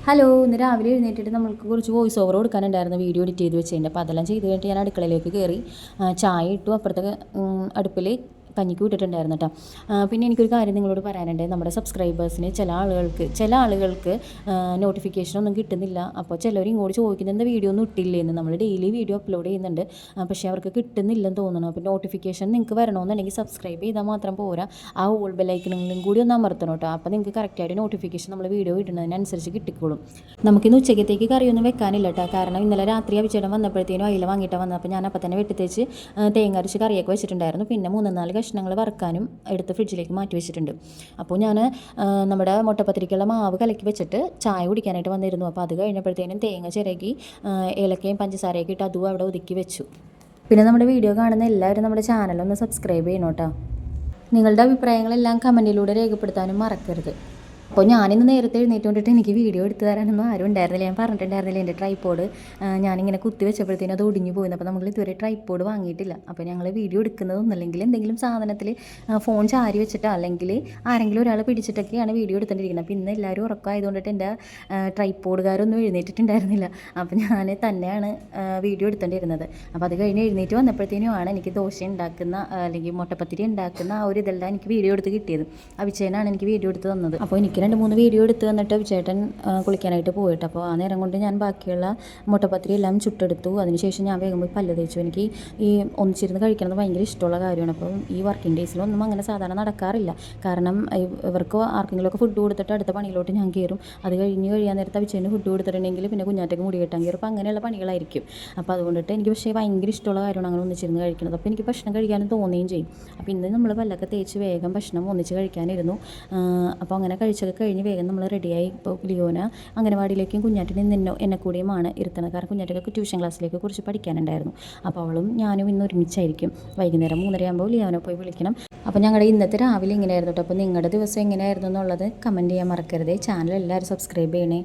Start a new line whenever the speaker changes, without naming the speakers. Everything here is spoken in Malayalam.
ഹലോ, ഇന്ന് രാവിലെ എഴുന്നേറ്റിട്ട് നമ്മൾക്ക് കുറച്ച് വോയിസ് ഓവർ കൊടുക്കാനുണ്ടായിരുന്നു വീഡിയോ എഡിറ്റ് ചെയ്ത് വെച്ചതിൻ്റെ. അപ്പോൾ അതെല്ലാം ചെയ്ത് കഴിഞ്ഞിട്ട് ഞാൻ അടുക്കളയിലേക്ക് കയറി ചായ ഇട്ടു. അപ്പുറത്തെ അടുപ്പിൽ കഞ്ഞിക്ക് വിട്ടിട്ടുണ്ടായിരുന്നു കേട്ടോ. പിന്നെ എനിക്കൊരു കാര്യം നിങ്ങളോട് പറയാനുണ്ട്. നമ്മുടെ സബ്സ്ക്രൈബേഴ്സിന് ചില ആളുകൾക്ക് നോട്ടിഫിക്കേഷനൊന്നും കിട്ടുന്നില്ല. അപ്പോൾ ചിലർ ഇങ്ങോട്ട് ചോദിക്കുന്നത് എന്താ വീഡിയോ ഒന്നും ഇട്ടില്ലേന്ന്. നമ്മൾ ഡെയിലി വീഡിയോ അപ്ലോഡ് ചെയ്യുന്നുണ്ട്, പക്ഷേ അവർക്ക് കിട്ടുന്നില്ലെന്ന് തോന്നുന്നു. അപ്പോൾ നോട്ടിഫിക്കേഷൻ നിങ്ങൾക്ക് വരണമെന്നുണ്ടെങ്കിൽ സബ്സ്ക്രൈബ് ചെയ്താൽ മാത്രം പോരാ, ആ ഓൾ ബെല്ലൈക്കണും കൂടി ഒന്ന് അമർത്തണം കേട്ടോ. അപ്പോൾ നിങ്ങൾക്ക് കറക്റ്റായിട്ട് നോട്ടിഫിക്കേഷൻ നമ്മൾ വീഡിയോ ഇടുന്നതിനനുസരിച്ച് കിട്ടിക്കോളും. നമുക്കിന്ന് ഉച്ചക്കത്തേക്ക് കറിയൊന്നും വെക്കാനില്ല കേട്ടോ. കാരണം ഇന്നലെ രാത്രി അവിച്ചേട്ടൻ വന്നപ്പോഴത്തേനും അയില വാങ്ങിയിട്ട് വന്നത്. അപ്പോൾ ഞാൻ അപ്പം തന്നെ വെട്ടിത്തേച്ച് തേങ്ങ അരച്ച് കറിയൊക്കെ വെച്ചിട്ടുണ്ടായിരുന്നു. പിന്നെ 3-4 കഷ്ണങ്ങൾ വറുക്കാനും എടുത്ത് ഫ്രിഡ്ജിലേക്ക് മാറ്റി വെച്ചിട്ടുണ്ട്. അപ്പോൾ ഞാൻ നമ്മുടെ മുട്ടപ്പത്തിരിക്കുള്ള മാവ് കലക്കി വെച്ചിട്ട് ചായ കുടിക്കാനായിട്ട് വന്നിരുന്നു. അപ്പോൾ അത് കഴിഞ്ഞപ്പോഴത്തേനും തേങ്ങ ചിരകി ഏലക്കയും പഞ്ചസാരയൊക്കെ ഇട്ട് അതും അവിടെ ഒതുക്കി വെച്ചു. പിന്നെ നമ്മുടെ വീഡിയോ കാണുന്ന എല്ലാവരും നമ്മുടെ ചാനലൊന്ന് സബ്സ്ക്രൈബ് ചെയ്യണം കേട്ടോ. നിങ്ങളുടെ അഭിപ്രായങ്ങളെല്ലാം കമൻറ്റിലൂടെ രേഖപ്പെടുത്താനും മറക്കരുത്. അപ്പോൾ ഞാനിന്ന് നേരത്തെ എഴുന്നേറ്റുകൊണ്ടിട്ട് എനിക്ക് വീഡിയോ എടുത്തു തരാനൊന്നും ആരും ഉണ്ടായിരുന്നില്ല. ഞാൻ പറഞ്ഞിട്ടുണ്ടായിരുന്നില്ല എൻ്റെ ട്രൈപ്പോഡ് ഞാനിങ്ങനെ കുത്തി വെച്ചപ്പോഴത്തേനും അത് ഒടിഞ്ഞു പോയിരുന്നു. അപ്പോൾ നമ്മൾ ഇതുവരെ ട്രൈപ്പോഡ് വാങ്ങിയിട്ടില്ല. അപ്പോൾ ഞങ്ങൾ വീഡിയോ എടുക്കുന്നതൊന്നല്ലെങ്കിൽ എന്തെങ്കിലും സാധനത്തിൽ ഫോൺ ചാരി വെച്ചിട്ടോ അല്ലെങ്കിൽ ആരെങ്കിലും ഒരാൾ പിടിച്ചിട്ടൊക്കെയാണ് വീഡിയോ എടുത്തുകൊണ്ടിരിക്കുന്നത്. അപ്പോൾ ഇന്ന് എല്ലാവരും ഉറക്കമായതുകൊണ്ടിട്ട് എൻ്റെ ട്രൈപ്പോഡുകാരൊന്നും എഴുന്നേറ്റിട്ടുണ്ടായിരുന്നില്ല. അപ്പോൾ ഞാൻ തന്നെയാണ് വീഡിയോ എടുത്തുകൊണ്ടിരുന്നത്. അപ്പോൾ അത് കഴിഞ്ഞ് എഴുന്നേറ്റ് വന്നപ്പോഴത്തേനുമാണ് എനിക്ക് ദോശ ഉണ്ടാക്കുന്ന അല്ലെങ്കിൽ മുട്ടപ്പത്തിരി ഉണ്ടാക്കുന്ന ആ ഒരു ഇതെല്ലാം എനിക്ക് വീഡിയോ എടുത്ത് കിട്ടിയത്. അഭിഷേനാണ് എനിക്ക് വീഡിയോ എടുത്ത് തന്നത്. അപ്പോൾ എനിക്ക് 2-3 വീഡിയോ എടുത്ത് തന്നിട്ട് ചേട്ടൻ കുളിക്കാനായിട്ട് പോയിട്ട്, അപ്പോൾ ആ നേരം കൊണ്ട് ഞാൻ ബാക്കിയുള്ള മുട്ടപ്പത്തിരി എല്ലാം ചുട്ടെടുത്തു. അതിനുശേഷം ഞാൻ വേഗം പോയി പല്ല് തേച്ചു. എനിക്ക് ഈ ഒന്നിച്ചിരുന്ന് കഴിക്കുന്നത് ഭയങ്കര ഇഷ്ടമുള്ള കാര്യമാണ്. അപ്പം ഈ വർക്കിംഗ് ഡേയ്സിലൊന്നും അങ്ങനെ സാധാരണ നടക്കാറില്ല. കാരണം ഇവർക്ക് ആർക്കെങ്കിലുമൊക്കെ ഫുഡ് കൊടുത്തിട്ട് അടുത്ത പണിയിലോട്ട് ഞാൻ കയറും. അത് കഴിയാൻ നേരത്തെ അവിച്ചേന് ഫുഡ് കൊടുത്തിട്ടുണ്ടെങ്കിൽ പിന്നെ കുഞ്ഞാറ്റയ്ക്ക് മുടി കെട്ടാൻ കയറും. അപ്പോൾ അങ്ങനെയുള്ള പണികളായിരിക്കും. അപ്പോൾ അതുകൊണ്ടിട്ട് എനിക്ക് പക്ഷേ ഭയങ്കര ഇഷ്ടമുള്ള കാര്യമാണ് അങ്ങനെ ഒന്നിച്ചിരുന്ന് കഴിക്കുന്നത്. അപ്പോൾ എനിക്ക് ഭക്ഷണം കഴിക്കാനും തോന്നുകയും ചെയ്യും. അപ്പോൾ ഇന്ന് നമ്മൾ പല്ലൊക്കെ തേച്ച് വേഗം ഭക്ഷണം ഒന്നിച്ച് കഴിക്കാനിരുന്നു. അപ്പോൾ അങ്ങനെ കഴിച്ചൊക്കെ കഴിഞ്ഞ് വേഗം നമ്മൾ റെഡിയായി. ഇപ്പോൾ ലിയോന അംഗനവാടിയിലേക്കും കുഞ്ഞാറ്റിന് എന്നെ കൂടിയുമാണ് ഇരുത്തുന്നത്. കാരണം കുഞ്ഞാറ്റൊക്കെ ട്യൂഷൻ ക്ലാസ്സിലേക്ക് കുറിച്ച് പഠിക്കാനുണ്ടായിരുന്നു. അപ്പോൾ അവളും ഞാനും ഇന്ന് ഒരുമിച്ചായിരിക്കും. വൈകുന്നേരം 3:30 ആകുമ്പോൾ ലിയോനെ പോയി വിളിക്കണം. അപ്പോൾ ഞങ്ങളുടെ ഇന്നത്തെ രാവിലെ ഇങ്ങനെയായിരുന്നു കേട്ടോ. അപ്പോൾ നിങ്ങളുടെ ദിവസം എങ്ങനെയായിരുന്നു എന്നുള്ളത് കമൻറ്റ് ചെയ്യാൻ മറക്കരുത്. ചാനൽ എല്ലാവരും സബ്സ്ക്രൈബ് ചെയ്യണേ.